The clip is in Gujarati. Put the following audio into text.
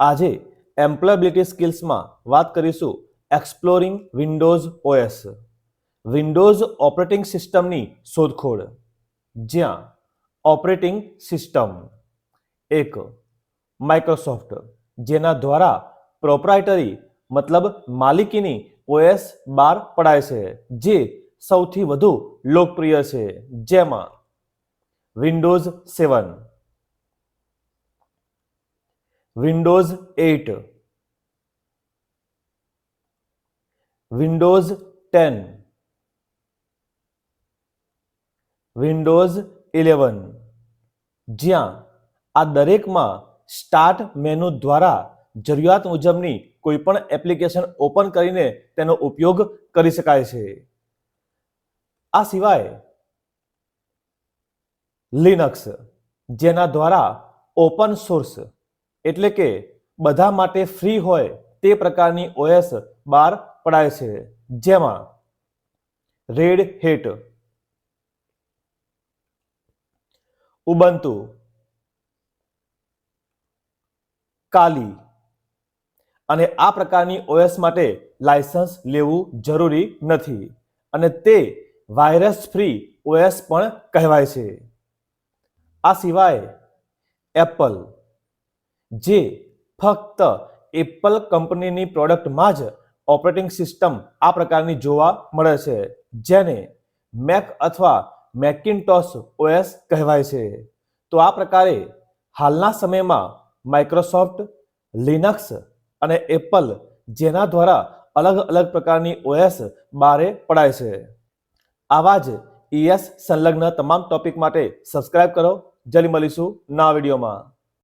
આજે એમ્પ્લોયેબિલિટી સ્કિલ્સમાં વાત કરીશું exploring Windows OS, Windows operating સિસ્ટમની શોધખોળ, જ્યાં ઓપરેટિંગ સિસ્ટમ એક માઇક્રોસોફ્ટ, જેના દ્વારા પ્રોપ્રાઇટરી મતલબ માલિકીની ઓએસ બહાર પડાય છે, જે સૌથી વધુ લોકપ્રિય છે, જેમાં વિન્ડોઝ 7, વિન્ડોઝ 8, વિન્ડોઝ 10, વિન્ડોઝ 11, જ્યાં આ દરેકમાં સ્ટાર્ટ મેનુ દ્વારા જરૂરિયાત મુજબની કોઈ પણ એપ્લિકેશન ઓપન કરીને તેનો ઉપયોગ કરી શકાય છે. આ સિવાય લિનક્સ, જેના દ્વારા ઓપન સોર્સ એટલે કે બધા માટે ફ્રી હોય તે પ્રકારની ઓએસ બહાર પડાય છે, જેમાં રેડ હેટ, ઉબુન્ટુ, કાલી, અને આ પ્રકારની ઓએસ માટે લાયસન્સ લેવું જરૂરી નથી અને તે વાયરસ ફ્રી ઓએસ પણ કહેવાય છે. આ સિવાય એપલ, જે ફક્ત એપલ કંપનીની પ્રોડક્ટમાં જ ઓપરેટિંગ સિસ્ટમ આ પ્રકારની જોવા મળે છે, જેને મેક અથવા મેકિન્ટોશ ઓએસ કહેવાય છે. તો આ પ્રકારે હાલના સમયમાં માઇક્રોસોફ્ટ, લિનક્સ અને એપલ, જેના દ્વારા અલગ અલગ પ્રકારની ઓએસ બહાર પડાય છે. આવા જ ES સંલગ્ન તમામ ટોપિક માટે સબસ્ક્રાઇબ કરો. જલ્દી મળીશું નવા વિડીયોમાં.